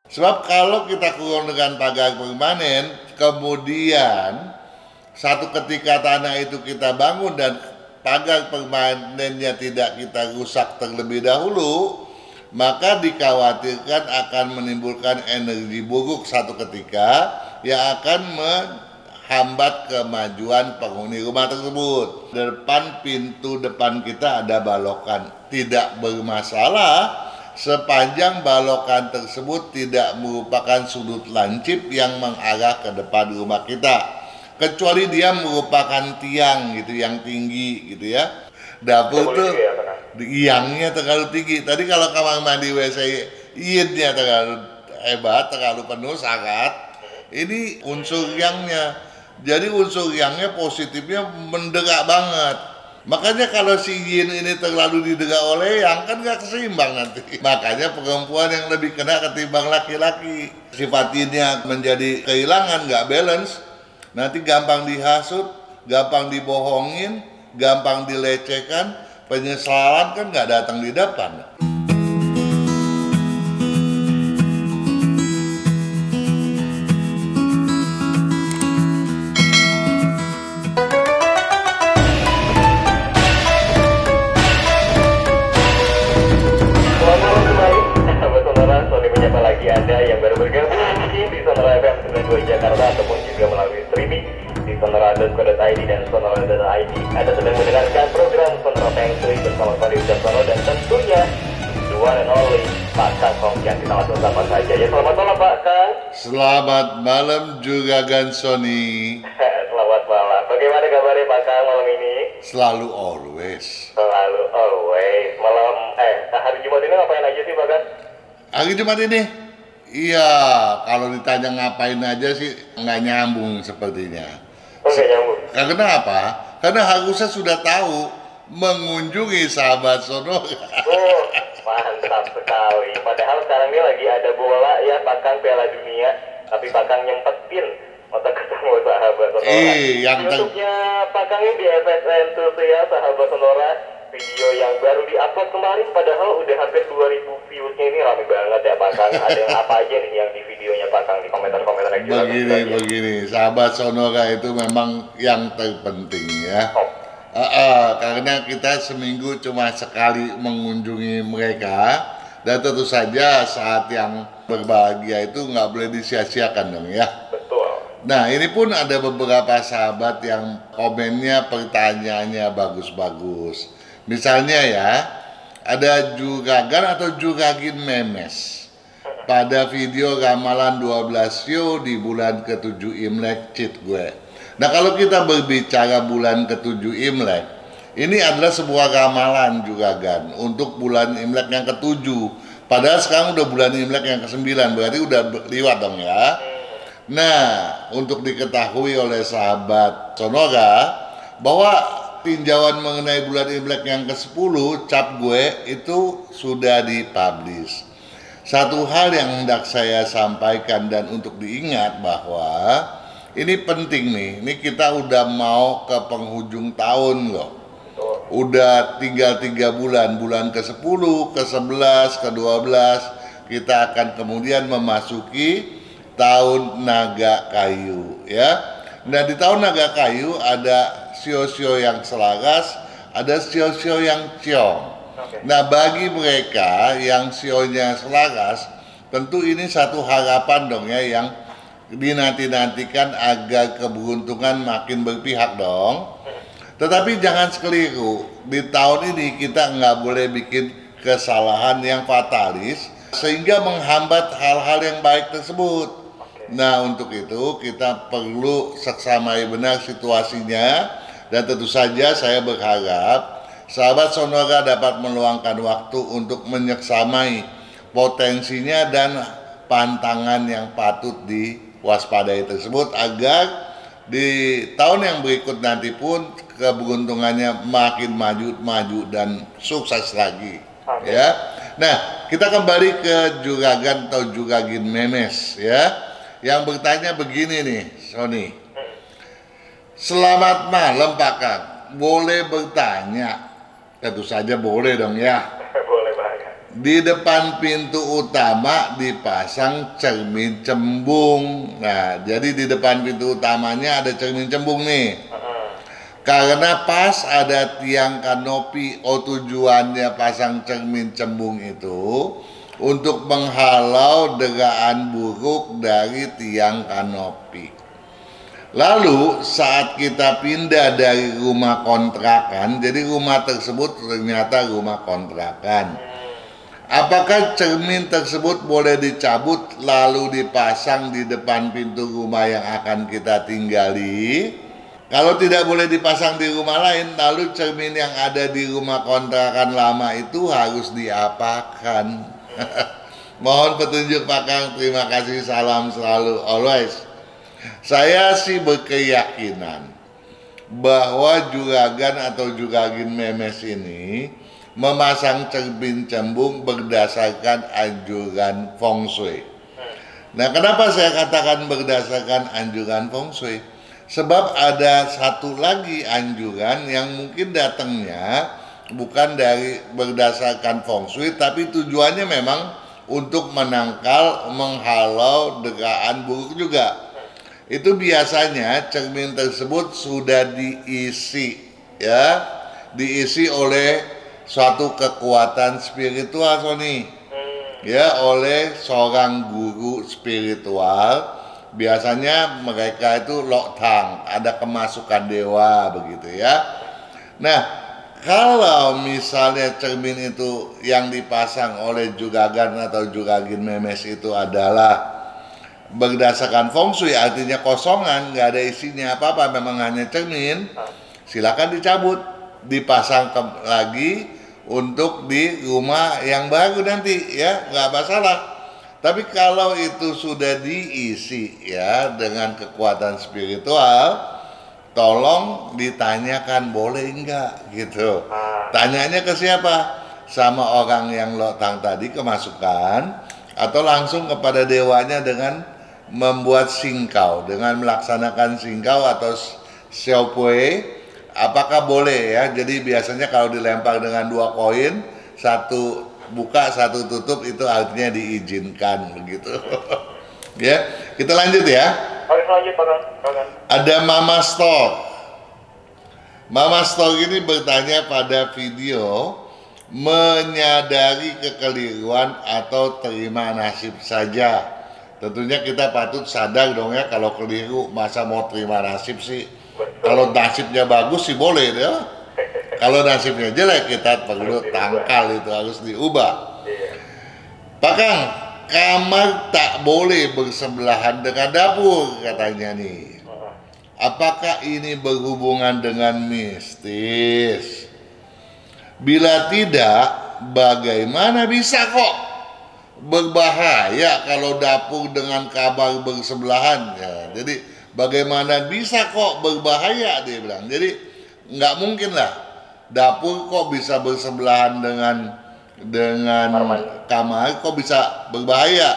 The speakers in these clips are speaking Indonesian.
Sebab kalau kita kurung dengan pagar permanen, kemudian satu ketika tanah itu kita bangun dan pagar permanennya tidak kita rusak terlebih dahulu, maka dikhawatirkan akan menimbulkan energi buruk satu ketika yang akan menghambat kemajuan penghuni rumah tersebut. Depan pintu depan kita ada balokan, tidak bermasalah sepanjang balokan tersebut tidak merupakan sudut lancip yang mengarah ke depan rumah kita, kecuali dia merupakan tiang gitu yang tinggi gitu ya. Dapur tuh tiangnya terlalu tinggi. Tadi kalau kamar mandi WC yin-nya terlalu hebat, terlalu penuh sangat. Ini unsur yangnya. Jadi unsur yangnya positifnya menderak banget. Makanya kalau si yin ini terlalu diderak oleh yang kan gak keseimbang nanti. Makanya perempuan yang lebih kena ketimbang laki-laki. Sifat yinnya menjadi kehilangan, gak balance. Nanti gampang dihasut, gampang dibohongin, gampang dilecehkan. Penyesalan kan gak datang di depan. Anda yang baru bergabung di Sonora FM 92 Jakarta ataupun juga melalui streaming di sonora.co.id dan sonora.id. Anda sedang mendengarkan program Sonora Feng Shui bersama Fadil Jasono dan tentunya the one and only Pak Kang Hongkian. Kita langsung sapa saja ya. Selamat malam Pak Kang. Selamat malam juga Gansoni. Selamat malam. Bagaimana kabarnya Pak Kang malam ini? Selalu always. Selalu always. Malam hari Jumat ini ngapain aja sih Pak Kang? Hari Jumat ini? Iya, kalau ditanya ngapain aja sih nggak nyambung sepertinya. Oh, nggak nyambung? Karena apa? Karena harusnya sudah tahu mengunjungi sahabat Sonora. Oh, mantap sekali. Padahal sekarang ini lagi ada bola ya, Pak Kang, Piala Dunia. Tapi Pak Kang nyempetin untuk ketemu sahabat Sonora. Yang YouTube-nya Pak Kang ini di FSN tuh ya, sahabat Sonora. Video yang baru di-upload kemarin padahal udah hampir 2000 views-nya, ini rame banget ya Pak Kang. Ada yang apa aja nih yang di videonya Pak Kang, di komentar-komentar yang juga. Begini, sahabat Sonora itu memang yang terpenting ya. Karena kita seminggu cuma sekali mengunjungi mereka, dan tentu saja saat yang berbahagia itu nggak boleh disia-siakan dong ya. Betul. Nah ini pun ada beberapa sahabat yang komennya, pertanyaannya bagus-bagus. Misalnya ya, ada juragan atau juragin memes pada video ramalan 12 Sio di bulan ke-7 Imlek cheat gue. Nah kalau kita berbicara bulan ke-7 Imlek, ini adalah sebuah ramalan juragan untuk bulan Imlek yang ke-7. Padahal sekarang udah bulan Imlek yang ke-9, berarti udah liwat dong ya. Nah, untuk diketahui oleh sahabat Sonora bahwa tinjauan mengenai bulan Imlek yang ke-10 cap gue itu sudah dipublish. Satu hal yang hendak saya sampaikan dan untuk diingat bahwa ini penting nih, ini kita udah mau ke penghujung tahun loh. Udah tinggal 3 bulan, bulan ke-10, ke-11, ke-12 kita akan kemudian memasuki tahun naga kayu ya. Nah di tahun naga kayu ada sio-sio yang selaras, ada sio-sio yang ciong. Nah bagi mereka yang sionya selaras, tentu ini satu harapan dong ya, yang dinanti-nantikan agar keberuntungan makin berpihak dong. Tetapi jangan sekeliru, di tahun ini kita nggak boleh bikin kesalahan yang fatalis sehingga menghambat hal-hal yang baik tersebut. Nah untuk itu kita perlu seksamai benar situasinya, dan tentu saja saya berharap sahabat Sonora dapat meluangkan waktu untuk menyeksamai potensinya dan pantangan yang patut diwaspadai tersebut agar di tahun yang berikut nanti pun keberuntungannya makin maju dan sukses lagi. Ya. Nah, kita kembali ke juragan atau juragin memes ya. Yang bertanya begini nih, Sony. Selamat malam Pak Kang, boleh bertanya? Tentu saja boleh dong ya. Boleh banget. Di depan pintu utama dipasang cermin cembung. Nah, jadi di depan pintu utamanya ada cermin cembung nih. Karena pas ada tiang kanopi, tujuannya pasang cermin cembung itu untuk menghalau deraan buruk dari tiang kanopi. Lalu saat kita pindah dari rumah kontrakan, jadi rumah tersebut ternyata rumah kontrakan. Apakah cermin tersebut boleh dicabut lalu dipasang di depan pintu rumah yang akan kita tinggali? Kalau tidak boleh dipasang di rumah lain, lalu cermin yang ada di rumah kontrakan lama itu harus diapakan? Mohon petunjuk Pak Kang, terima kasih, salam selalu, always. Saya sih berkeyakinan bahwa juragan atau juragin memes ini memasang cermin cembung berdasarkan anjuran feng shui. Nah, kenapa saya katakan berdasarkan anjuran feng shui? Sebab ada satu lagi anjuran yang mungkin datangnya bukan dari berdasarkan feng shui, tapi tujuannya memang untuk menangkal, menghalau deraan buruk juga. Itu biasanya cermin tersebut sudah diisi, ya, diisi oleh suatu kekuatan spiritual, Sony, ya, oleh seorang guru spiritual. Biasanya mereka itu loktang, ada kemasukan dewa begitu ya. Nah, kalau misalnya cermin itu yang dipasang oleh juragan atau juragin memes itu adalah berdasarkan feng shui, artinya kosongan, nggak ada isinya apa-apa, memang hanya cermin, silakan dicabut, dipasang lagi untuk di rumah yang baru nanti, ya, nggak masalah. Tapi kalau itu sudah diisi, ya, dengan kekuatan spiritual, tolong ditanyakan boleh enggak gitu. Tanyanya ke siapa? Sama orang yang loktang tadi kemasukan, atau langsung kepada dewanya dengan membuat singkau, dengan melaksanakan singkau atau xiaopui. Apakah boleh, ya? Jadi biasanya kalau dilempar dengan 2 koin, satu buka satu tutup, itu artinya diizinkan begitu. Ya, kita lanjut ya. Oke, lanjut Pak Kang. Ada Mama Store. Mama Store ini bertanya pada video, menyadari kekeliruan atau terima nasib saja. Tentunya kita patut sadar dong ya, kalau keliru masa mau terima nasib sih. Kalau nasibnya bagus sih boleh ya. Kalau nasibnya jelek kita perlu tangkal, itu harus diubah. Pak Kang, kamar tak boleh bersebelahan dengan dapur katanya nih. Apakah ini berhubungan dengan mistis? Bila tidak, bagaimana bisa kok berbahaya kalau dapur dengan kamar bersebelahan? Ya, jadi bagaimana bisa kok berbahaya, dia bilang. Jadi nggak mungkin lah dapur kok bisa bersebelahan dengan kamar, kok bisa berbahaya,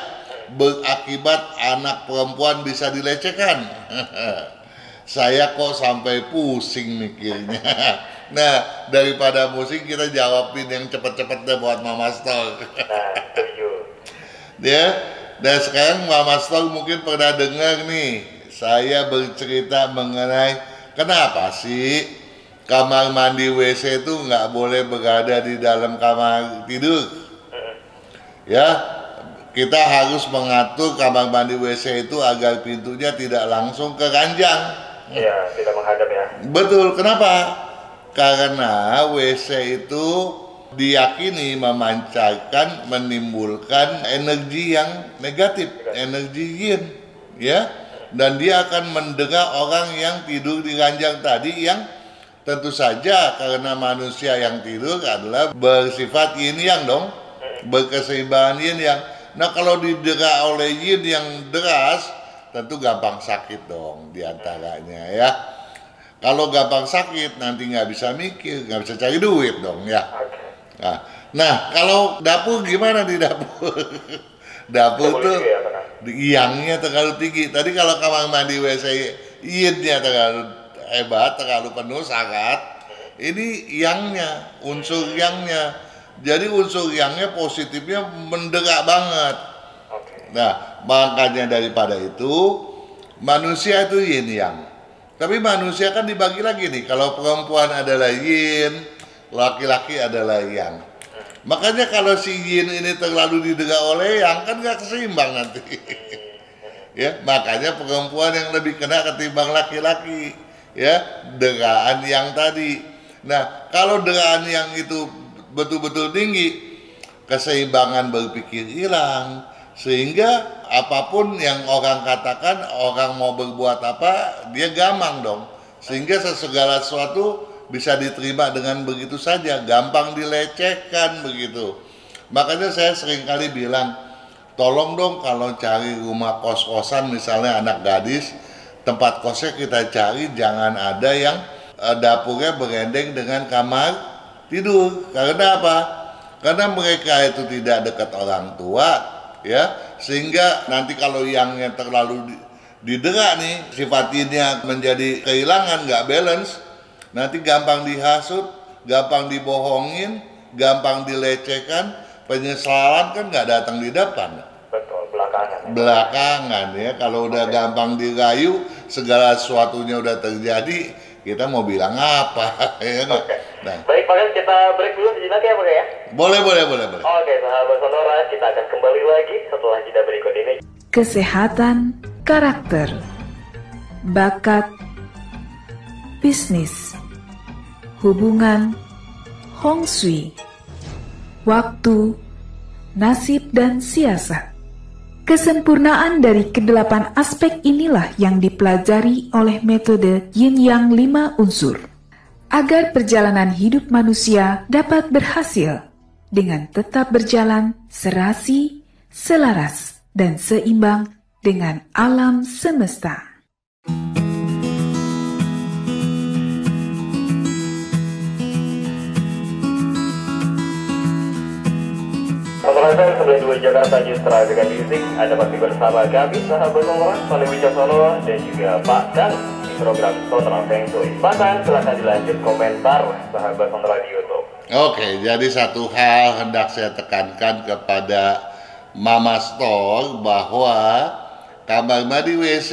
berakibat anak perempuan bisa dilecehkan. Saya kok sampai pusing mikirnya. Nah, daripada pusing kita jawabin yang cepet-cepet deh buat Mama Store. Ya, dan sekarang Mama Store mungkin pernah dengar nih saya bercerita mengenai kenapa sih kamar mandi WC itu nggak boleh berada di dalam kamar tidur. Ya, kita harus mengatur kamar mandi WC itu agar pintunya tidak langsung ke ranjang. Iya, tidak menghadap ya. Betul, kenapa? Karena WC itu diyakini memancarkan, menimbulkan energi yang negatif, energi yin, ya. Dan dia akan mendera orang yang tidur di ranjang tadi, yang tentu saja karena manusia yang tidur adalah bersifat yin yang dong, berkeseimbangan yin yang. Nah, kalau didera oleh yin yang deras, tentu gampang sakit dong diantaranya ya. Kalau gampang sakit nanti nggak bisa mikir, nggak bisa cari duit dong ya. Nah, kalau dapur gimana di dapur? Dapur tuh yangnya terlalu tinggi. Tadi kalau kamar mandi WC yinnya terlalu hebat, terlalu penuh sangat. Ini yangnya, unsur yangnya Jadi unsur yangnya positifnya menderak banget. Oke. Nah, makanya daripada itu manusia itu yin yang. Tapi manusia kan dibagi lagi nih. Kalau perempuan adalah yin, laki-laki adalah yang. Makanya kalau si yin ini terlalu diderak oleh yang kan nggak keseimbang nanti. Ya, makanya perempuan yang lebih kena ketimbang laki-laki. Ya, deraan yang tadi. Nah, kalau deraan yang itu betul-betul tinggi, keseimbangan berpikir hilang, sehingga apapun yang orang katakan, orang mau berbuat apa, dia gamang dong, sehingga segala sesuatu bisa diterima dengan begitu saja, gampang dilecehkan begitu. Makanya saya seringkali bilang, tolong dong kalau cari rumah kos-kosan misalnya anak gadis, tempat kosnya kita cari jangan ada yang dapurnya berendeng dengan kamar tidur. Karena apa? Karena mereka itu tidak dekat orang tua, ya, sehingga nanti kalau yangnya terlalu diderak nih, sifat yinnya menjadi kehilangan, nggak balance, nanti gampang dihasut, gampang dibohongin, gampang dilecehkan, penyesalan kan nggak datang di depan. Betul, belakangan. Belakangan ya, kalau udah gampang dirayu, segala sesuatunya udah terjadi, kita mau bilang apa? Ya nggak? Nah. Baik, Pak, kita break dulu sejenak ya, Pak ya? Boleh. Oke, sahabat Sonora, kita akan kembali lagi setelah jeda berikut ini. Kesehatan karakter, bakat, bisnis, hubungan, Hong Shui, waktu, nasib, dan siasat. Kesempurnaan dari kedelapan aspek inilah yang dipelajari oleh metode Yin Yang 5 unsur. Agar perjalanan hidup manusia dapat berhasil dengan tetap berjalan serasi, selaras, dan seimbang dengan alam semesta. Pemirsa 92 Jakarta Justra dengan Music, Anda masih bersama kami, sahabat Sonora, Sony Wijaksono, dan juga Pak Dan di program Sonora Feng Shui. Pak Dan, silahkan dilanjut komentar sahabat Sonora di YouTube. Oke, jadi satu hal hendak saya tekankan kepada Mama Store bahwa kamar mandi WC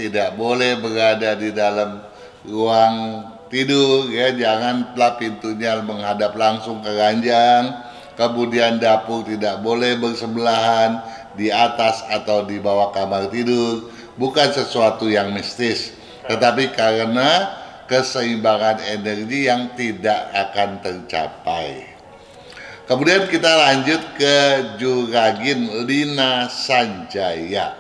tidak boleh berada di dalam ruang tidur, ya, janganlah pintunya menghadap langsung ke ranjang. Kemudian dapur tidak boleh bersebelahan di atas atau di bawah kamar tidur. Bukan sesuatu yang mistis, tetapi karena keseimbangan energi yang tidak akan tercapai. Kemudian kita lanjut ke Juragin Lina Sanjaya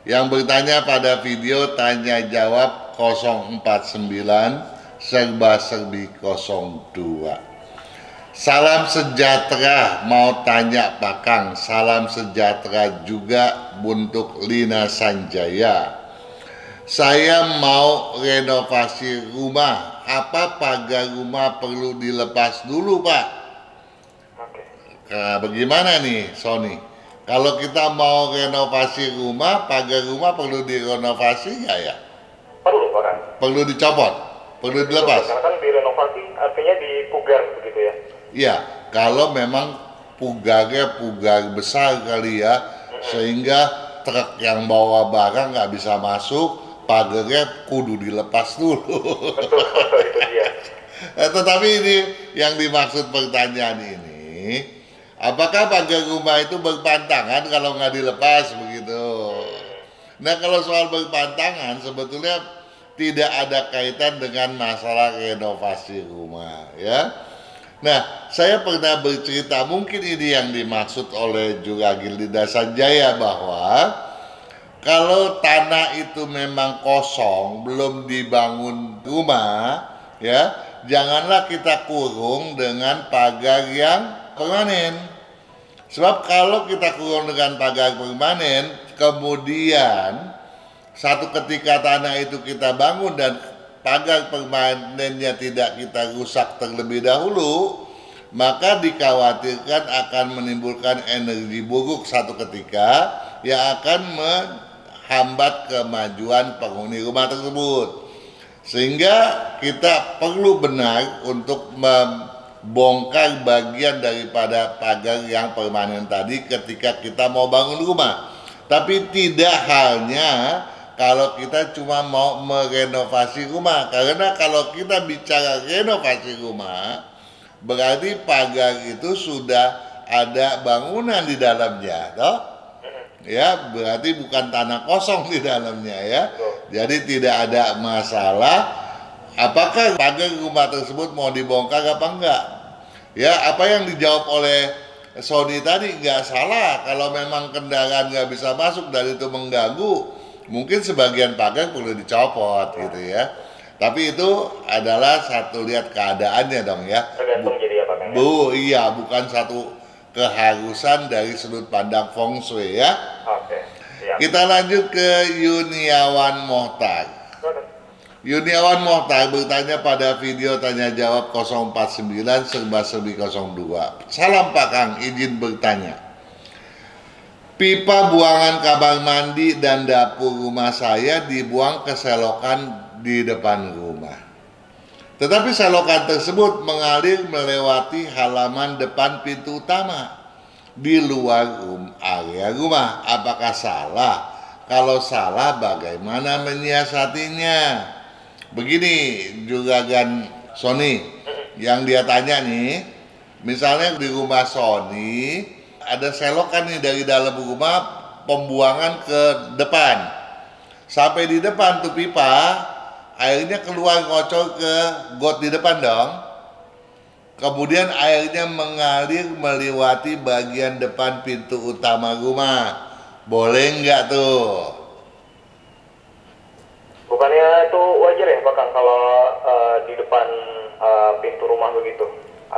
yang bertanya pada video tanya jawab 049 serba serbi 02. Salam sejahtera, mau tanya Pak Kang. Salam sejahtera juga untuk Lina Sanjaya. Saya mau renovasi rumah. Apa pagar rumah perlu dilepas dulu, Pak? Oke. Nah, bagaimana nih, Sony? Kalau kita mau renovasi rumah, pagar rumah perlu direnovasi nggak ya? Perlu, Pak Kang. Perlu dicopot? Perlu dilepas? Karena kan direnovasi artinya dipugar begitu ya. Iya, kalau memang pugarnya pugar besar kali ya, sehingga truk yang bawa barang nggak bisa masuk, pagarnya kudu dilepas dulu. Betul, itu dia. Tetapi ini yang dimaksud pertanyaan ini, apakah pagar rumah itu berpantangan kalau nggak dilepas begitu? Nah, kalau soal berpantangan sebetulnya tidak ada kaitan dengan masalah renovasi rumah, ya. Nah, saya pernah bercerita, mungkin ini yang dimaksud oleh Juragin Lina Sanjaya, bahwa kalau tanah itu memang kosong, belum dibangun rumah, ya, janganlah kita kurung dengan pagar yang permanen. Sebab kalau kita kurung dengan pagar permanen, kemudian satu ketika tanah itu kita bangun dan pagar permanennya tidak kita rusak terlebih dahulu, maka dikhawatirkan akan menimbulkan energi buruk satu ketika yang akan menghambat kemajuan penghuni rumah tersebut. Sehingga kita perlu benar untuk bongkar bagian daripada pagar yang permanen tadi ketika kita mau bangun rumah. Tapi tidak halnya kalau kita cuma mau merenovasi rumah. Karena kalau kita bicara renovasi rumah, berarti pagar itu sudah ada bangunan di dalamnya, toh? Ya, berarti bukan tanah kosong di dalamnya ya. Jadi tidak ada masalah apakah pagar rumah tersebut mau dibongkar apa enggak. Ya, apa yang dijawab oleh Sony tadi nggak salah. Kalau memang kendaraan nggak bisa masuk dan itu mengganggu, mungkin sebagian pagar perlu dicopot gitu ya. Tapi itu adalah satu lihat keadaannya dong ya. Tergantung jadi apa kan? Iya, bukan satu keharusan dari sudut pandang feng shui ya. Oke, siap. Kita lanjut ke Yuniawan Mohtar. Yuniawan Mohtar bertanya pada video tanya jawab 049 serba-serbi 02. Salam Pak Kang, izin bertanya. Pipa buangan kamar mandi dan dapur rumah saya dibuang ke selokan di depan rumah. Tetapi selokan tersebut mengalir melewati halaman depan pintu utama di luar area rumah. Apakah salah? Kalau salah, bagaimana menyiasatinya? Begini Juragan Sony, yang dia tanya nih, misalnya di rumah Sony ada selokan nih dari dalam rumah pembuangan ke depan. Sampai di depan tuh pipa, airnya keluar ngocor ke got di depan dong. Kemudian airnya mengalir melewati bagian depan pintu utama rumah. Boleh nggak tuh? Bukannya itu wajar ya Pak Kang kalau di depan pintu rumah begitu?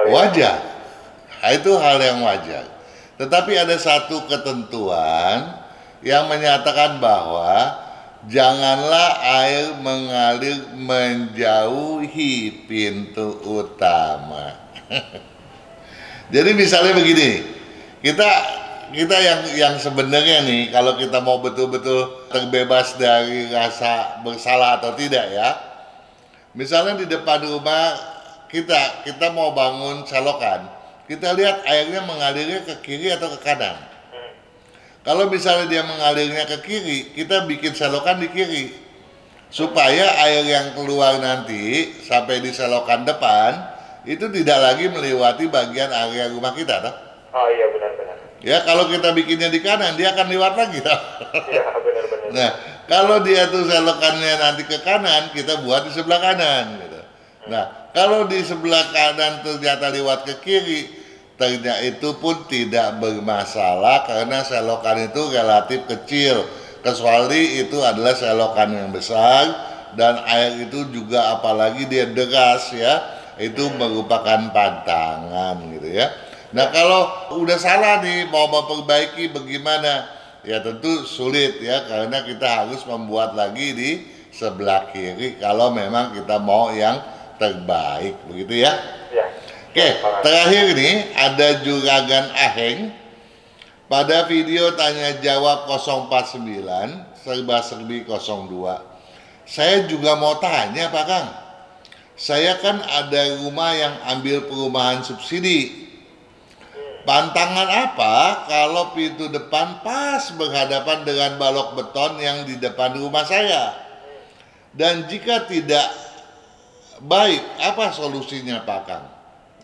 Wajar. Nah, itu hal yang wajar. Tetapi ada satu ketentuan yang menyatakan bahwa janganlah air mengalir menjauhi pintu utama. Jadi misalnya begini, kita yang sebenarnya nih, kalau kita mau betul-betul terbebas dari rasa bersalah atau tidak ya, misalnya di depan rumah kita mau bangun selokan, kita lihat airnya mengalirnya ke kiri atau ke kanan. Kalau misalnya dia mengalirnya ke kiri, kita bikin selokan di kiri supaya air yang keluar nanti sampai di selokan depan itu tidak lagi melewati bagian area rumah kita, toh? Oh iya, benar-benar. Ya, kalau kita bikinnya di kanan, dia akan lewat lagi, toh? Iya, benar-benar. Nah, kalau dia tuh selokannya nanti ke kanan, kita buat di sebelah kanan, gitu. Nah, kalau di sebelah kanan ternyata lewat ke kiri, ternyata itu pun tidak bermasalah karena selokan itu relatif kecil, kecuali itu adalah selokan yang besar dan air itu juga apalagi dia deras ya, itu merupakan pantangan gitu ya. Nah, kalau udah salah nih mau memperbaiki bagaimana? Ya tentu sulit ya, karena kita harus membuat lagi di sebelah kiri kalau memang kita mau yang terbaik, begitu ya. Ya. Oke, terakhir nih ada Juragan Aheng pada video tanya jawab 049 serba-serbi 02. Saya juga mau tanya Pak Kang, saya kan ada rumah yang ambil perumahan subsidi. Pantangan apa kalau pintu depan pas berhadapan dengan balok beton yang di depan rumah saya? Dan jika tidak baik, apa solusinya Pak Kang?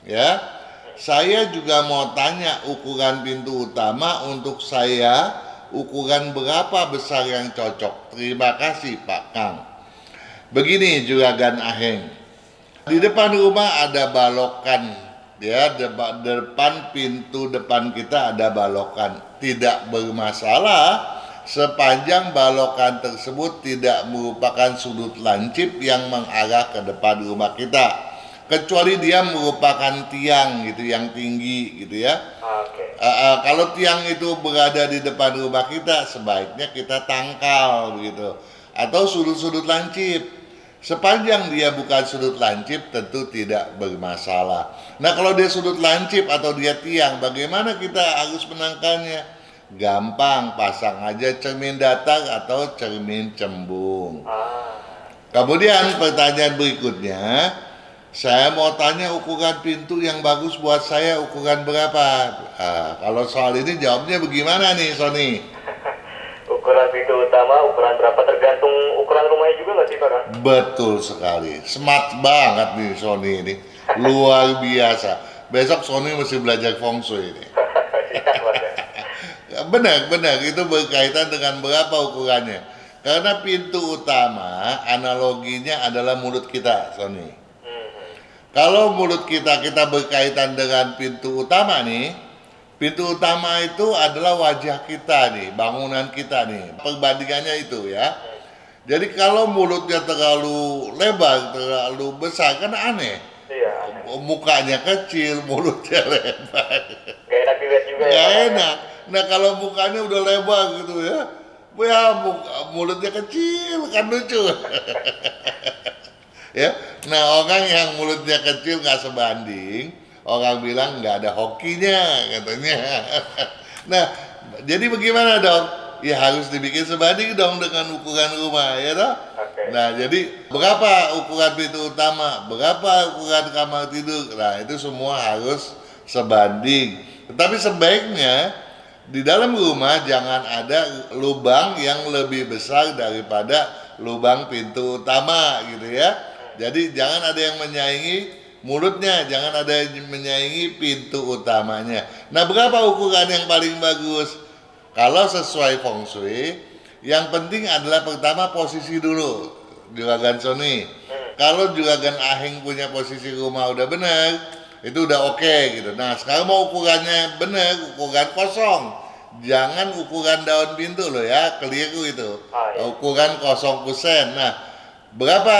Ya, saya juga mau tanya ukuran pintu utama untuk saya, ukuran berapa besar yang cocok? Terima kasih Pak Kang. Begini Juragan Aheng, di depan rumah ada balokan, ya, depan pintu depan kita ada balokan, tidak bermasalah sepanjang balokan tersebut tidak merupakan sudut lancip yang mengarah ke depan rumah kita. Kecuali dia merupakan tiang gitu yang tinggi gitu ya. Oke. Kalau tiang itu berada di depan rumah kita, sebaiknya kita tangkal begitu. Atau sudut-sudut lancip. Sepanjang dia bukan sudut lancip tentu tidak bermasalah. Nah, kalau dia sudut lancip atau dia tiang, bagaimana kita harus menangkalnya? Gampang, pasang aja cermin datar atau cermin cembung. Kemudian pertanyaan berikutnya, Saya mau tanya ukuran pintu yang bagus buat saya ukuran berapa? Kalau soal ini jawabnya bagaimana nih, Sony? Ukuran pintu utama, ukuran berapa tergantung ukuran rumahnya juga nggak sih Pak Kang? Betul sekali, smart banget nih Sony ini, luar biasa. Besok Sony mesti belajar feng shui ini. Benar, itu berkaitan dengan berapa ukurannya. Karena pintu utama analoginya adalah mulut kita, Sony. Kalau mulut kita berkaitan dengan pintu utama nih, pintu utama itu adalah wajah kita nih, bangunan kita nih. Perbandingannya itu ya. Jadi kalau mulutnya terlalu lebar, terlalu besar kan aneh. Iya. Mukanya kecil, mulutnya lebar. Gak enak dilihat juga ya. Gak enak. Nah kalau mukanya udah lebar gitu ya, mulutnya kecil kan lucu. Ya, nah orang yang mulutnya kecil nggak sebanding, orang bilang nggak ada hokinya katanya. Nah, jadi bagaimana dong? Ya harus dibikin sebanding dong dengan ukuran rumah, ya toh? Okay. Nah, jadi berapa ukuran pintu utama, berapa ukuran kamar tidur, nah itu semua harus sebanding. Tetapi sebaiknya di dalam rumah jangan ada lubang yang lebih besar daripada lubang pintu utama gitu ya. Jadi jangan ada yang menyaingi mulutnya, jangan ada yang menyaingi pintu utamanya. Nah, berapa ukuran yang paling bagus? Kalau sesuai feng shui, yang penting adalah pertama posisi dulu, juragan Sony. Kalau juragan Aheng punya posisi rumah udah benar, itu udah oke gitu. Nah, sekarang mau ukurannya benar, ukuran kosong. Jangan ukuran daun pintu loh ya, keliru itu. Ukuran 0%. Nah, berapa?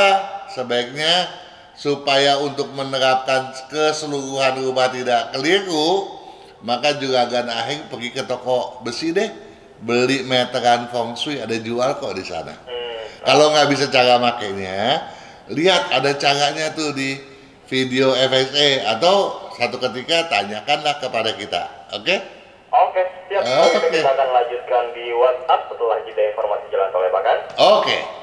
Sebaiknya supaya untuk menerapkan keseluruhan rumah tidak keliru, maka juragan Aheng pergi ke toko besi deh, beli meteran feng shui, ada jual kok di sana. Kalau nggak bisa cara makainya, lihat ada caranya tuh di video FSA atau satu ketika tanyakanlah kepada kita, oke? Oke, siap. Kita akan lanjutkan di WhatsApp setelah jeda informasi jalan tol ya Pak Kan? Oke.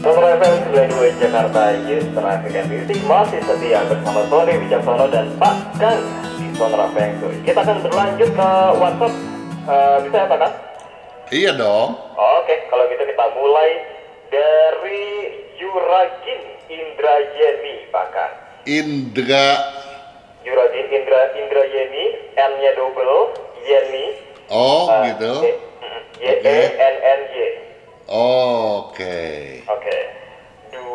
Sonora FM 92 Jakarta, Yes, Traffic and Music masih setia bersama Sony Wicaksono dan Pak Kang di Sonora Feng Shui. Kita akan berlanjut ke WhatsApp, bisa ya Pak Kang? Iya dong. Oke, kalau gitu kita mulai dari Juragin Indrayeni Pak Kang. Juragin Indra Yeni, N-nya double, Yeni. Oh gitu. Y-E-N-N-Y. Oke.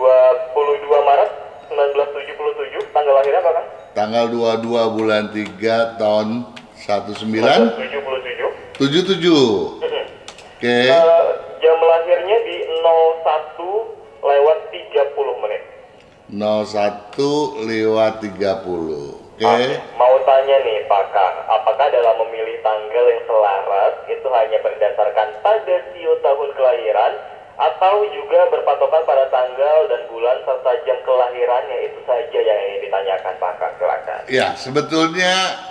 22 Maret 1977, tanggal lahirnya Pak Kang? Tanggal 22 bulan 3 tahun 1977. 77. Oke. Jam lahirnya di 01:30 menit. 01:30. Oke. Mau tanya nih Pak Kang, apakah dalam memilih tanggal yang selaras itu hanya berdasarkan pada sio tahun kelahiran atau juga berpatokan pada tanggal dan bulan serta jam kelahirannya, itu saja yang ingin ditanyakan Pak Kang, silakan. Ya, sebetulnya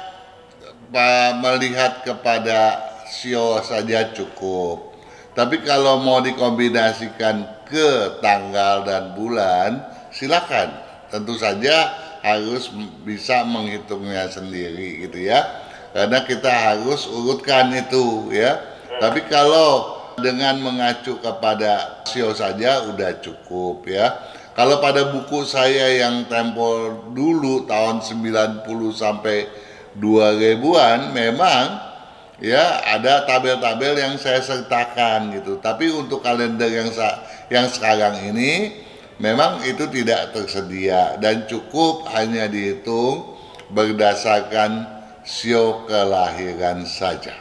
melihat kepada sio saja cukup. Tapi kalau mau dikombinasikan ke tanggal dan bulan, silakan. Tentu saja harus bisa menghitungnya sendiri gitu ya. Karena kita harus urutkan itu ya. Tapi kalau dengan mengacu kepada sio saja udah cukup ya. Kalau pada buku saya yang tempo dulu tahun 90 sampai 2000-an memang ya ada tabel-tabel yang saya sertakan gitu. Tapi untuk kalender yang sekarang ini memang itu tidak tersedia dan cukup hanya dihitung berdasarkan sio kelahiran saja.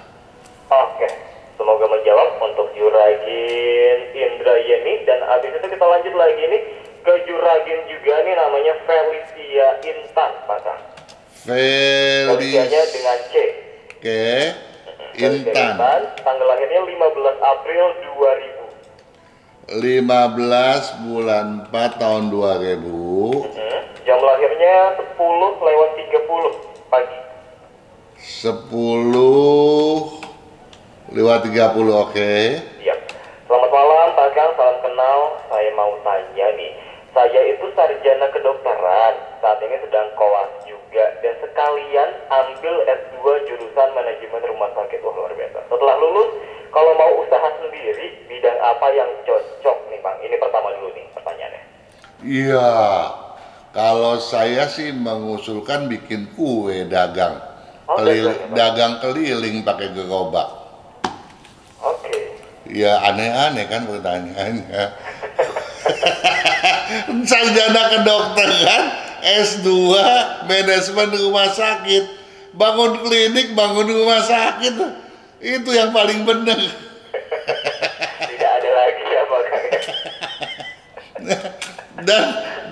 Oke, semoga jawab untuk Juragin Indrayani, dan abis itu kita lanjut lagi nih ke Juragin juga nih, namanya Felicia Intan, Pak Kang. Felicianya dengan C. Oke. Intan. Tanggal lahirnya 15 April 2000. 15 bulan 4 tahun 2000. Jam lahirnya 10:30 pagi. 10:30, oke. Iya. Selamat malam Pak Kang, salam kenal. Saya mau tanya nih, saya itu sarjana kedokteran, saat ini sedang koas juga, dan sekalian ambil S2 jurusan manajemen rumah sakit. Wah, luar biasa. Setelah lulus, kalau mau usaha sendiri, bidang apa yang cocok nih Bang? Ini pertama dulu nih pertanyaannya. Iya, kalau saya sih mengusulkan bikin kue dagang. Dagang keliling pakai gerobak. Oke. Ya aneh-aneh kan pertanyaannya. Sarjana kedokteran, S2, manajemen rumah sakit, bangun klinik, bangun rumah sakit, itu yang paling benar. Tidak ada lagi ya Pak Kang.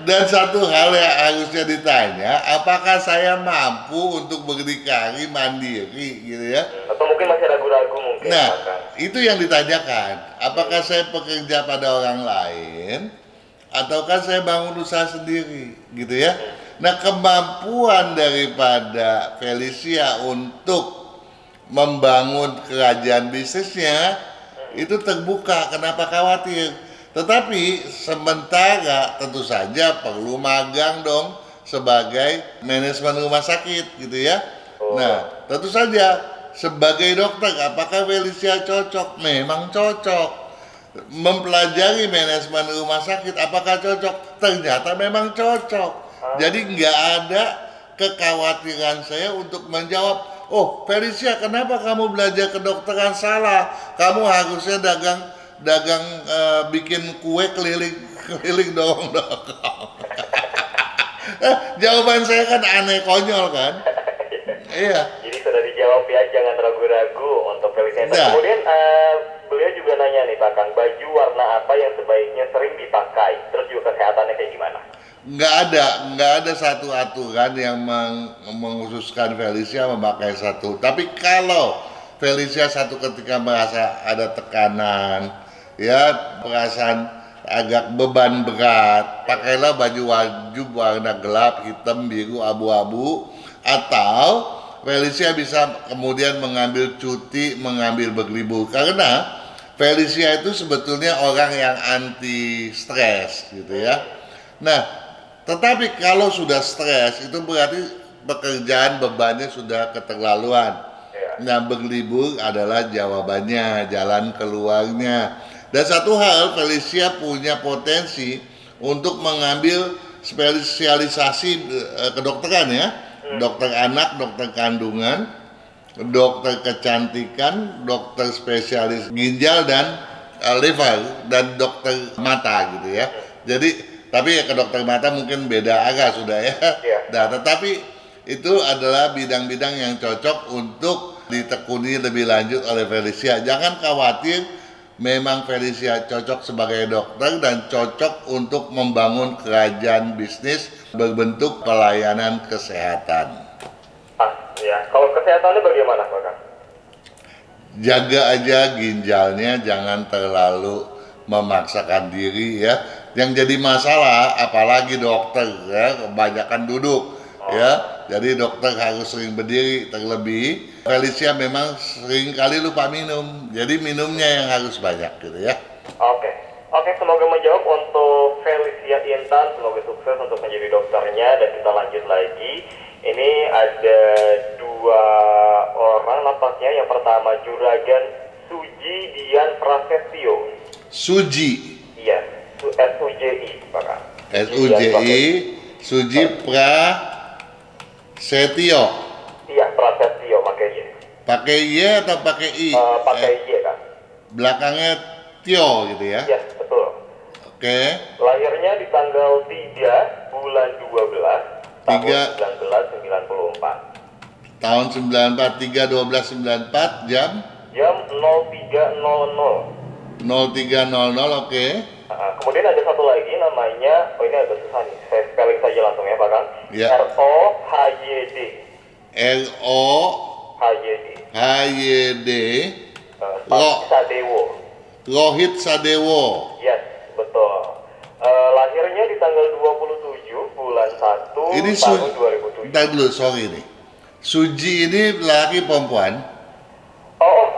Dan satu hal yang harusnya ditanya, apakah saya mampu untuk berdikari mandiri gitu ya? Atau mungkin masih ragu-ragu mungkin. Nah, Pak Kang. itu yang ditanyakan. Apakah saya bekerja pada orang lain, ataukah saya bangun usaha sendiri gitu ya? Nah, kemampuan daripada Felicia untuk membangun kerajaan bisnisnya itu terbuka. Kenapa khawatir? Tetapi sementara tentu saja perlu magang dong sebagai manajemen rumah sakit gitu ya. Nah, tentu saja sebagai dokter apakah Felicia cocok? Memang cocok. Mempelajari manajemen rumah sakit apakah cocok? Ternyata memang cocok. Jadi nggak ada kekhawatiran saya untuk menjawab, oh Felicia kenapa kamu belajar kedokteran? Salah, kamu harusnya dagang bikin kue keliling dong. Jawaban saya kan aneh, konyol kan? Iya. Jadi sudah dijawab ya, jangan ragu-ragu untuk Felicia. Nah. Kemudian beliau juga nanya nih Pak Kang, baju warna apa yang sebaiknya sering dipakai, terus juga kesehatannya kayak gimana? Nggak ada satu aturan yang mengkhususkan Felicia memakai satu. Tapi kalau Felicia satu ketika merasa ada tekanan, ya perasaan agak beban berat, pakailah baju wajib warna gelap, hitam, biru, abu-abu. Atau Felicia bisa kemudian mengambil cuti, mengambil berlibur. Karena Felicia itu sebetulnya orang yang anti stres gitu ya. Nah, tetapi kalau sudah stres itu berarti pekerjaan bebannya sudah keterlaluan. Nah, berlibur adalah jawabannya, jalan keluarnya. Dan satu hal, Felicia punya potensi untuk mengambil spesialisasi kedokteran ya. Dokter anak, dokter kandungan, dokter kecantikan, dokter spesialis ginjal dan liver, dan dokter mata gitu ya. Jadi, tapi ya ke dokter mata mungkin beda agak sudah ya. Nah, tetapi itu adalah bidang-bidang yang cocok untuk ditekuni lebih lanjut oleh Felicia. Jangan khawatir, memang Felicia cocok sebagai dokter dan cocok untuk membangun kerajaan bisnis berbentuk pelayanan kesehatan. Ya, kalau kesehatannya bagaimana Pak Kang? Jaga aja ginjalnya, jangan terlalu memaksakan diri ya. Yang jadi masalah, apalagi dokter ya, kebanyakan duduk ya. Jadi dokter harus sering berdiri, terlebih Felicia memang sering kali lupa minum. Jadi minumnya yang harus banyak gitu ya. Oke, semoga menjawab untuk Felicia Intan, semoga sukses untuk menjadi dokternya. Dan kita lanjut lagi. Ini ada dua orang nampaknya. Yang pertama Juragan Suji Dian Prasetyo. Suji. Iya, SUJI Pak Kang. SUJI, Suji Prasetyo. Iya, Prasetyo pakai Y. Pakai Y atau pakai I? Pakai Y kan. Belakangnya Tio gitu ya? Iya, betul. Oke. Lahirnya di tanggal 3 bulan 12 tahun 1994. Tahun 94, 3/12/94 jam? Jam 0300. 0300, oke. Kemudian ada satu lagi namanya, oh ini agak susah nih, saya spelling saja langsung ya Pak Kang. Ya. ROHYD. ROHYD. Sadewo. Rohit Sadewo. Yes, betul. Lahirnya di tanggal 27 bulan 1 Ini tahun 2007. Ntar dulu, sorry nih. Suji ini laki perempuan?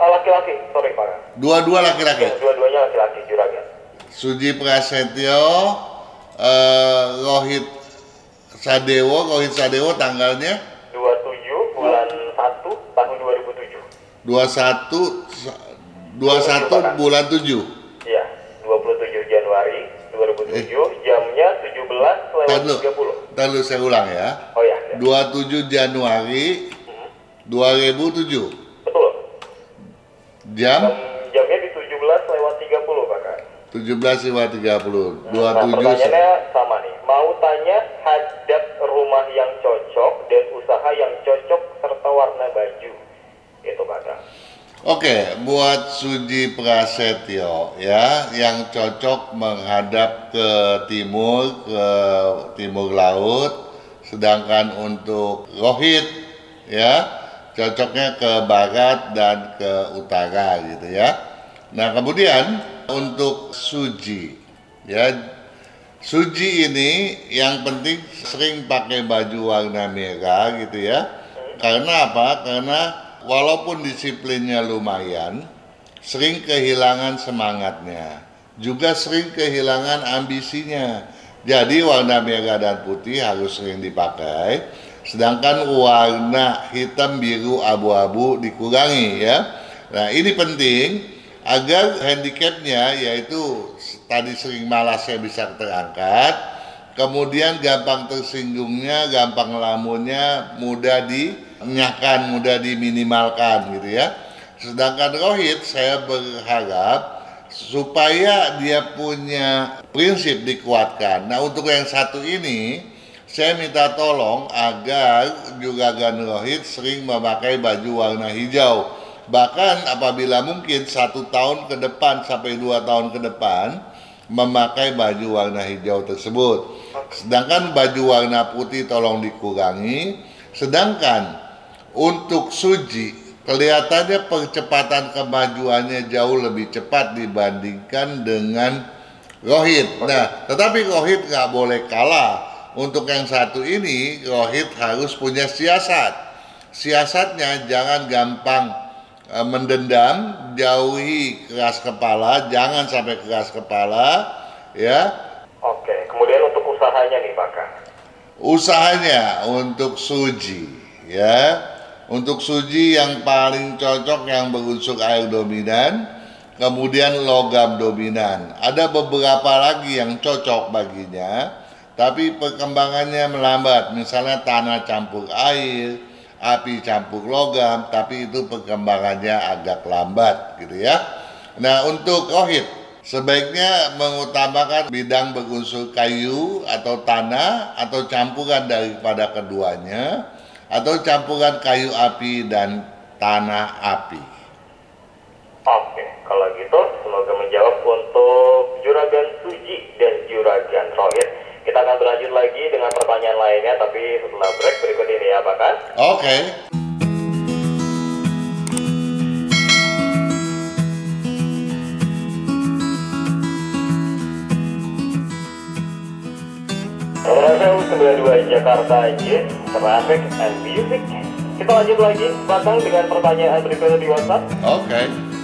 Laki-laki, sorry Pak Kang. Dua-dua laki-laki? Ya, dua-duanya laki-laki, juragan. Suji Prasetyo, Rohit Sadewo tanggalnya? 27 bulan 1 tahun 2007. 21 bulan 7. Iya, 27 Januari 2007, jamnya 17:30. Ntar dulu saya ulang ya. Oh ya. 27 Januari 2007. Betul. Jamnya di 17:30 Pak Kang. 17:30. 27. Pertanyaannya sama nih. Mau tanya hadap rumah yang cocok dan usaha yang cocok serta warna baju. Itu Pak Kang. Oke, buat Suji Prasetyo ya, yang cocok menghadap ke timur laut, sedangkan untuk Rohit ya, cocoknya ke barat dan ke utara gitu ya. Nah, kemudian untuk Suji ya, Suji ini yang penting sering pakai baju warna merah gitu ya. Karena apa? Karena walaupun disiplinnya lumayan, sering kehilangan semangatnya, juga sering kehilangan ambisinya. Jadi warna merah dan putih harus sering dipakai, sedangkan warna hitam, biru, abu-abu dikurangi ya. Nah, ini penting agar handicapnya, yaitu tadi sering malasnya bisa terangkat, kemudian gampang tersinggungnya, gampang ngelamunnya mudah dinyahkan, mudah diminimalkan gitu ya. Sedangkan Rohit, saya berharap supaya dia punya prinsip dikuatkan. Nah, untuk yang satu ini saya minta tolong agar juragan Rohit sering memakai baju warna hijau. Bahkan apabila mungkin 1 tahun ke depan sampai 2 tahun ke depan memakai baju warna hijau tersebut. Sedangkan baju warna putih tolong dikurangi. Sedangkan untuk Suji, kelihatannya percepatan kemajuannya jauh lebih cepat dibandingkan dengan Rohit. Nah, tetapi Rohit nggak boleh kalah. Untuk yang satu ini, Rohit harus punya siasat. Siasatnya jangan gampang mendendam, jauhi keras kepala, jangan sampai keras kepala, ya. Oke, kemudian untuk usahanya nih Pak Kang. Usahanya untuk Suji, ya. Untuk Suji yang paling cocok yang berunsur air dominan, kemudian logam dominan. Ada beberapa lagi yang cocok baginya, tapi perkembangannya melambat. Misalnya tanah campur air, api campur logam, tapi itu perkembangannya agak lambat gitu ya. Nah, untuk Rohit sebaiknya mengutamakan bidang berunsur kayu atau tanah atau campuran daripada keduanya, atau campuran kayu api dan tanah api. Oke, kalau gitu semoga menjawab untuk juragan Suji dan juragan Rohit. Kita akan berlanjut lagi dengan pertanyaan lainnya, tapi setelah break berikut ini ya Pak Kang. Oke. Radio 92 Jakarta Yes, Traffic and Music. Kita lanjut lagi Pak Kang dengan pertanyaan berikutnya di WhatsApp.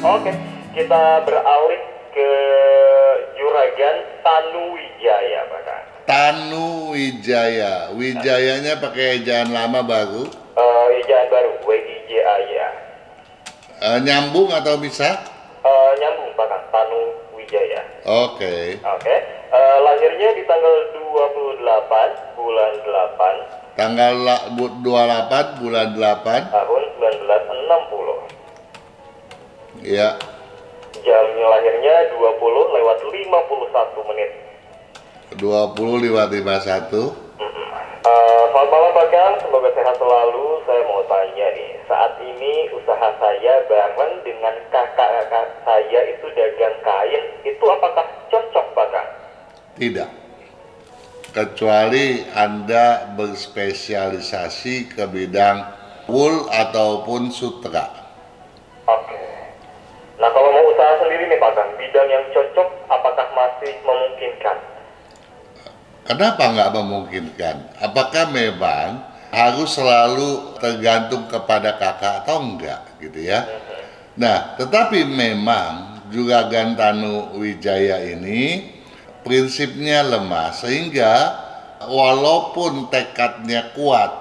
Oke, kita beralih ke juragan Tanu Wijaya Pak Kang. Tanu Wijaya, Wijayanya pakai ejaan lama baru? Ejaan baru, WIJAYA. Nyambung atau bisa? Nyambung Pak Kang, Tanu Wijaya. Oke. Lahirnya di tanggal 28 bulan 8. Tanggal 28 bulan 8 tahun 1960. Iya. Jam lahirnya 20:51 menit. 20:51. Selamat malam Pak Kang, semoga sehat selalu. Saya mau tanya nih, saat ini usaha saya bareng dengan kakak saya itu dagang kain, itu apakah cocok Pak Kang? Tidak. Kecuali Anda berspesialisasi ke bidang wool ataupun sutra. Oke. Nah kalau mau usaha sendiri nih Pak Kang, bidang yang cocok apakah masih memungkinkan? Kenapa nggak memungkinkan? Apakah memang harus selalu tergantung kepada kakak atau enggak gitu ya? Nah, tetapi memang Juragan Tanu Wijaya ini prinsipnya lemah sehingga walaupun tekadnya kuat,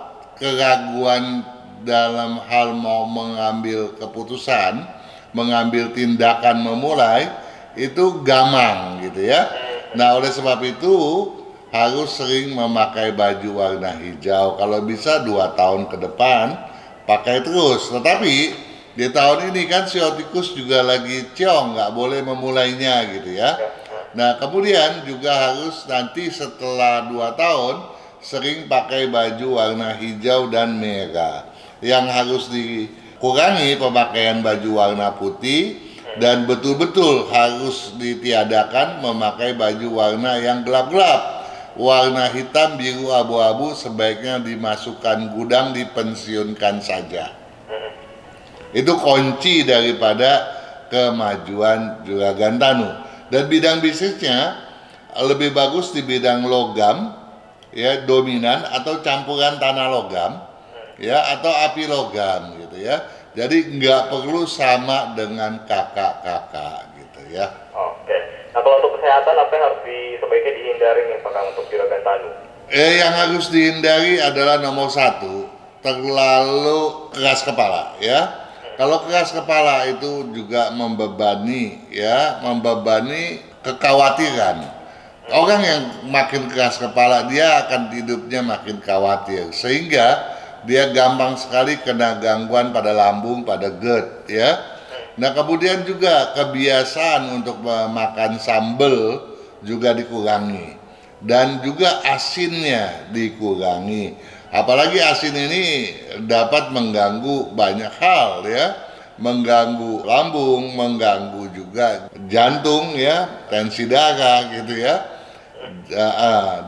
keraguan dalam hal mau mengambil keputusan, mengambil tindakan memulai itu gamang gitu ya. Nah, oleh sebab itu harus sering memakai baju warna hijau. Kalau bisa 2 tahun ke depan pakai terus. Tetapi di tahun ini kan Siotikus juga lagi ciong, nggak boleh memulainya gitu ya. Nah kemudian juga harus nanti setelah 2 tahun sering pakai baju warna hijau dan merah. Yang harus dikurangi pemakaian baju warna putih dan betul-betul harus ditiadakan memakai baju warna yang gelap-gelap. Warna hitam, biru, abu-abu sebaiknya dimasukkan gudang, dipensiunkan saja. Itu kunci daripada kemajuan Juragan Tanu. Dan bidang bisnisnya lebih bagus di bidang logam, ya, dominan atau campuran tanah logam, ya, atau api logam gitu ya. Jadi nggak perlu sama dengan kakak-kakak gitu ya. Oke. Nah kalau untuk kesehatan apa yang harus sebaiknya dihindari nih Pak Kang untuk Juragan Tanu? Yang harus dihindari adalah nomor 1, terlalu keras kepala ya. Kalau keras kepala itu juga membebani ya, membebani kekhawatiran. Orang yang makin keras kepala dia akan hidupnya makin khawatir sehingga dia gampang sekali kena gangguan pada lambung, pada GERD ya. Nah kemudian juga kebiasaan untuk makan sambal juga dikurangi dan juga asinnya dikurangi. Apalagi asin ini dapat mengganggu banyak hal ya, mengganggu lambung, mengganggu juga jantung ya, tensi darah gitu ya.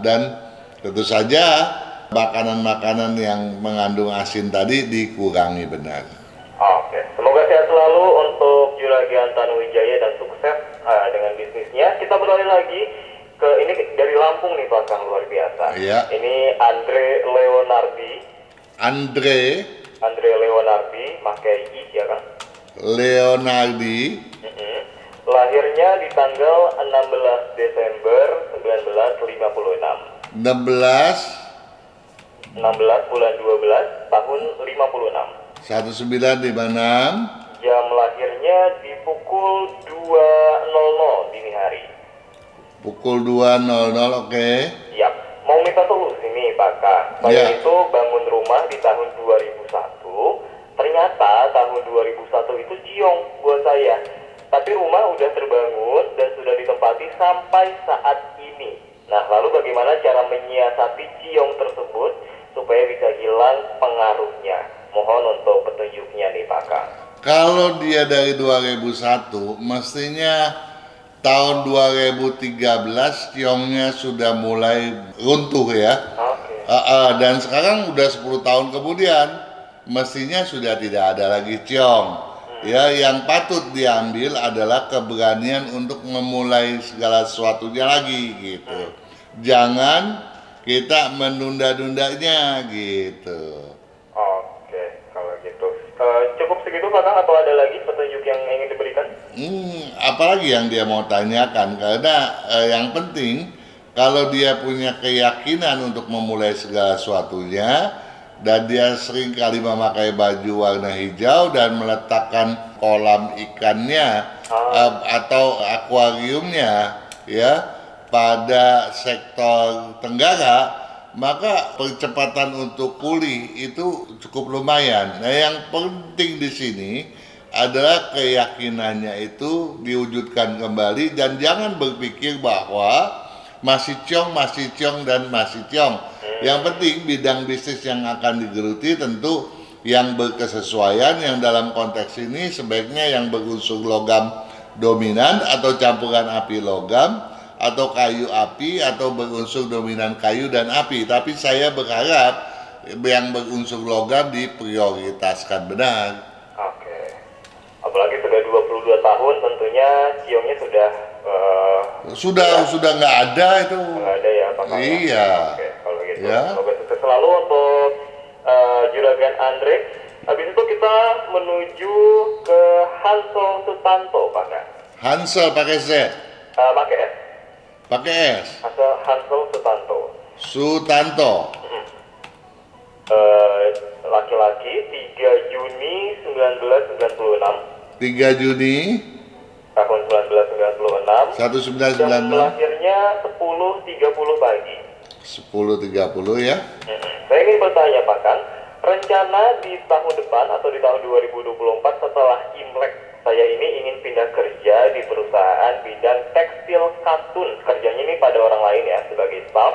Dan tentu saja makanan-makanan yang mengandung asin tadi dikurangi benar. Oke, semoga sehat selalu untuk Juragan Tanu Wijaya dan sukses dengan bisnisnya. Kita beralih lagi ke ini dari Lampung nih Pak Kang, luar biasa. Iya. Ini Andre Leonardi. Andre Leonardi, pakai I ya Kang? Leonardi. Lahirnya di tanggal 16 Desember 1956. 16 bulan 12 tahun 56. 1956. Jam lahirnya di pukul 2.00 dini hari. Pukul 2.00, oke. Yap, mau minta solusi nih Pak Kang. Saya itu bangun rumah di tahun 2001. Ternyata tahun 2001 itu ciong buat saya. Tapi rumah udah terbangun dan sudah ditempati sampai saat ini. Nah, lalu bagaimana cara menyiasati ciong tersebut supaya bisa hilang pengaruhnya? Mohon untuk petunjuknya nih Pak Kang. Kalau dia dari 2001, mestinya tahun 2013 ciongnya sudah mulai runtuh ya. Oke. Dan sekarang udah 10 tahun kemudian, mestinya sudah tidak ada lagi ciong. Ya, yang patut diambil adalah keberanian untuk memulai segala sesuatunya lagi gitu. Jangan kita menunda-nundanya gitu. Cukup segitu Pak Kang atau ada lagi petunjuk yang ingin diberikan? Apalagi yang dia mau tanyakan, karena yang penting kalau dia punya keyakinan untuk memulai segala sesuatunya dan dia sering kali memakai baju warna hijau dan meletakkan kolam ikannya atau akuariumnya ya pada sektor Tenggara, maka percepatan untuk pulih itu cukup lumayan. Nah, yang penting di sini adalah keyakinannya itu diwujudkan kembali dan jangan berpikir bahwa masih ciong, dan masih ciong. Yang penting bidang bisnis yang akan digeluti tentu yang berkesesuaian, yang dalam konteks ini sebaiknya yang berunsur logam dominan atau campuran api logam atau kayu api atau berunsur dominan kayu dan api. Tapi saya berharap yang berunsur logam diprioritaskan benar. Oke. Apalagi sudah 22 tahun tentunya ciongnya sudah nggak ada itu. Nggak ada ya Pak? Iya. Oke, kalau gitu. Ya. Semoga sukses selalu untuk Juragan Andre. Habis itu kita menuju ke Hansel Sutanto, Pak. Hansel pakai Z. Pakai S. Pakai S. Hansel Sutanto. Sutanto. Laki-laki 3 Juni 1996. 3 Juni Tahun 1996. 1996. Jam lahirnya 10.30 pagi. 10.30 ya. Saya ingin bertanya Pak Kang, rencana di tahun depan atau di tahun 2024 setelah Imlek, saya ini ingin pindah kerja di perusahaan bidang tekstil katun. Kerjanya ini pada orang lain ya, sebagai staff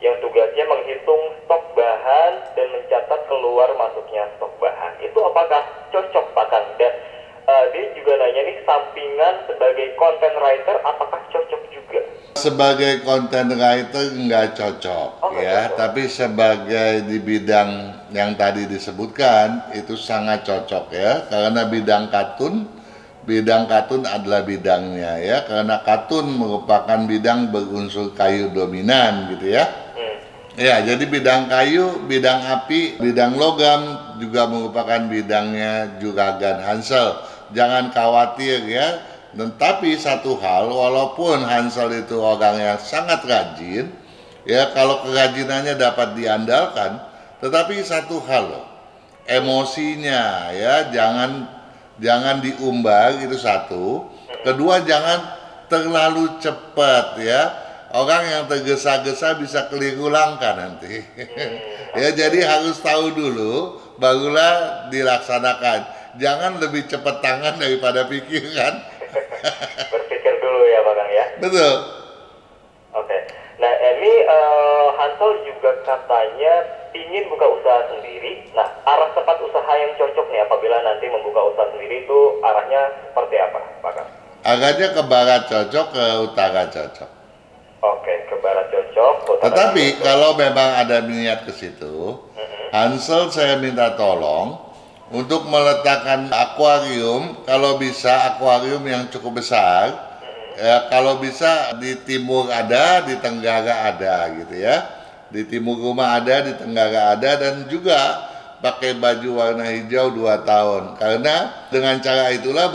yang tugasnya menghitung stok bahan dan mencatat keluar masuknya stok bahan. Itu apakah cocok Pak Kang? Dan dia juga nanya nih, sampingan sebagai content writer apakah cocok juga? Sebagai content writer nggak cocok ya, cocok. tapi sebagai di bidang yang tadi disebutkan itu sangat cocok ya, karena bidang katun adalah bidangnya ya, karena katun merupakan bidang berunsur kayu dominan gitu ya. Ya, jadi bidang kayu, bidang api, bidang logam juga merupakan bidangnya Juragan Hansel. Jangan khawatir ya. Tetapi satu hal, walaupun Hansel itu orang yang sangat rajin, ya kalau kerajinannya dapat diandalkan, tetapi satu hal loh, emosinya ya jangan diumbar, itu satu. Kedua, jangan terlalu cepat ya. Orang yang tergesa-gesa bisa keliru langkah nanti. Ya, jadi harus tahu dulu barulah dilaksanakan. Jangan lebih cepat tangan daripada pikiran. Berpikir dulu ya Pak Kang ya. Betul. Oke. Nah ini Hansel juga katanya ingin buka usaha sendiri. Nah arah tempat usaha yang cocok nih apabila nanti membuka usaha sendiri itu arahnya seperti apa Pak Kang? Arahnya ke barat cocok, ke utara cocok. Oke, ke barat cocok. Tetapi kalau memang ada niat ke situ, Hansel saya minta tolong untuk meletakkan akuarium, kalau bisa akuarium yang cukup besar, ya, kalau bisa di timur ada, di tenggara ada gitu ya. Di timur rumah ada, di tenggara ada, dan juga pakai baju warna hijau 2 tahun. Karena dengan cara itulah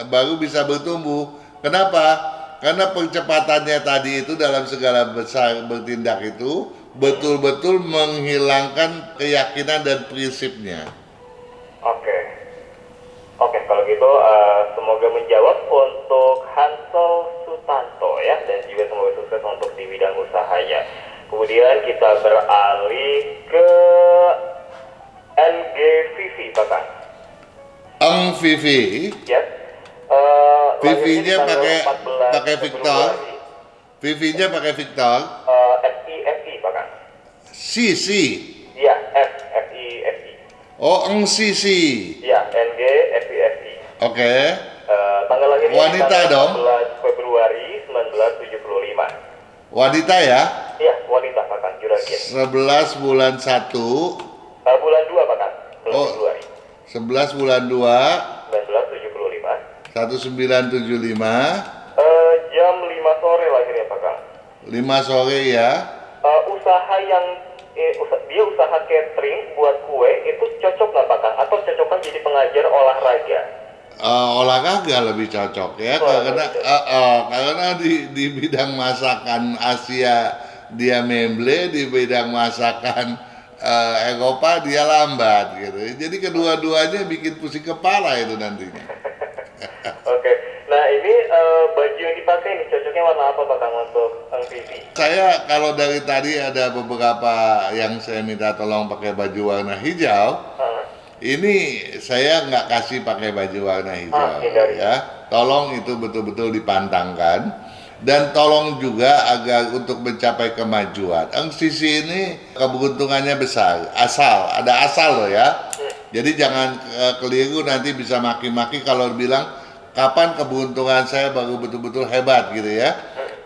baru bisa bertumbuh. Kenapa? Karena percepatannya tadi itu dalam segala besar bertindak itu betul-betul menghilangkan keyakinan dan prinsipnya. Oke, kalau gitu semoga menjawab untuk Hansel Sutanto ya, dan juga semoga sukses untuk di bidang usahanya. Kemudian kita beralih ke NG Vivi, Pak Kang. Eng Vivi. Yes. Vivi-nya pakai Victor. Vivi-nya pakai Victor. FI, Pak Kang. Sisi. Iya, FI. Oh, Eng Sisi. Iya, NG FI. Oke. Tanggal lahirnya Wanita tanggal dong. 14 Februari 1975. Wanita ya? Iya, wanita Pak Kang, Juragan. 11 bulan 1. Bulan 2 Pak Kang, bulan Oh. Februari 11 bulan 2. 1975. 1975. Jam 5 sore lahirnya Pak Kang. 5 sore ya. Usaha yang dia usaha catering buat kue itu cocok nggak Pak Kang? Atau cocokkan jadi pengajar olahraga? Olahraga lebih cocok ya, karena di bidang masakan Asia dia memble, di bidang masakan Eropa dia lambat gitu. Jadi kedua-duanya bikin pusing kepala itu nantinya. Oke. Nah ini baju yang dipakai ini cocoknya warna apa Pak Kang untuk TV? Saya kalau dari tadi ada beberapa yang saya minta tolong pakai baju warna hijau. Ini saya nggak kasih pakai baju warna hijau ya. Tolong itu betul-betul dipantangkan. Dan tolong juga agar untuk mencapai kemajuan. Sisi ini keberuntungannya besar, ada asal loh ya. Jadi jangan keliru nanti bisa maki-maki kalau bilang kapan keberuntungan saya baru betul-betul hebat gitu ya.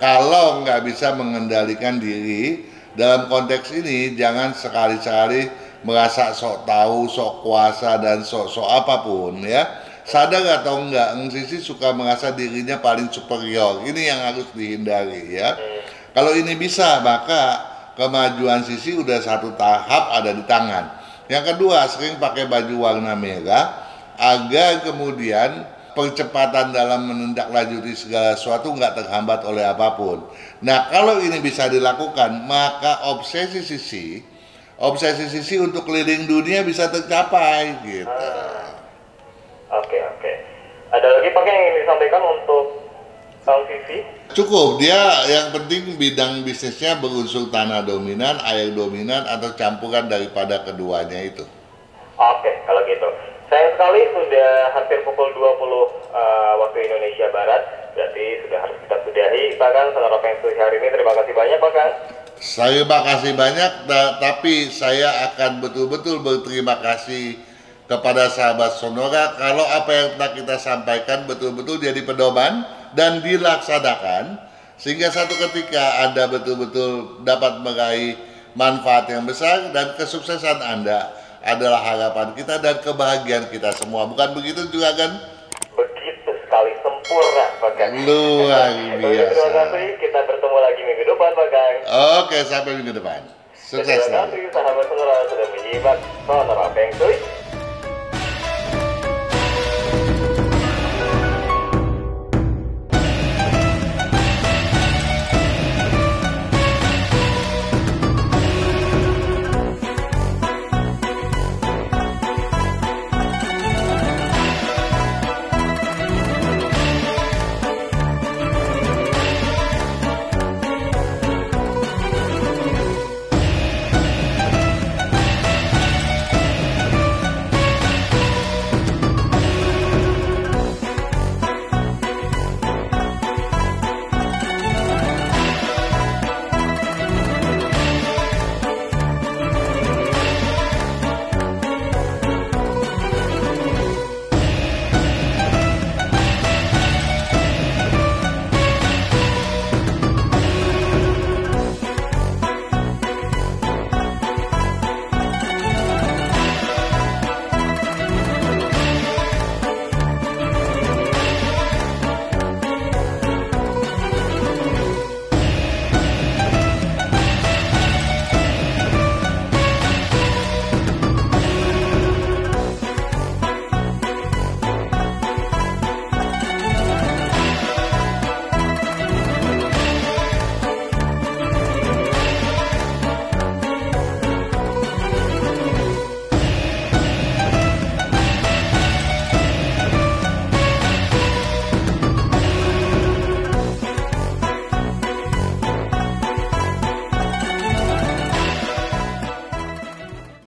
Kalau nggak bisa mengendalikan diri dalam konteks ini, jangan sekali-sekali merasa sok tahu, sok kuasa dan sok apapun ya. Sadar atau enggak, Sisi suka merasa dirinya paling superior. Ini yang harus dihindari ya. Kalau ini bisa, maka kemajuan Sisi udah satu tahap ada di tangan. Yang kedua, sering pakai baju warna merah agar kemudian percepatan dalam menindaklanjuti segala sesuatu nggak terhambat oleh apapun. Nah, kalau ini bisa dilakukan, maka obsesi Sisi untuk keliling dunia bisa tercapai gitu. Oke. Ada lagi Pak yang ingin disampaikan untuk Sisi? Cukup, dia yang penting bidang bisnisnya berunsur tanah dominan, air dominan, atau campuran daripada keduanya itu. Oke, kalau gitu. Sayang sekali sudah hampir pukul 20 waktu Indonesia Barat, berarti sudah harus kita sudahi. Pak Kang, Sonora Feng Shui hari ini terima kasih banyak Pak Kang. Saya terima kasih banyak, tapi saya akan betul-betul berterima kasih kepada sahabat Sonora kalau apa yang telah kita sampaikan betul-betul jadi pedoman dan dilaksanakan sehingga satu ketika Anda betul-betul dapat meraih manfaat yang besar dan kesuksesan Anda adalah harapan kita dan kebahagiaan kita semua. Bukan begitu juga kan? Begitu sekali, sempurna Pak Kang. Luar biasa. Terima kasih, kita bertemu lagi minggu depan Pak Kang. Oke, sampai minggu depan. Sukses Terima kasih sahabat Sonora sudah menyimak Sonora Feng Shui.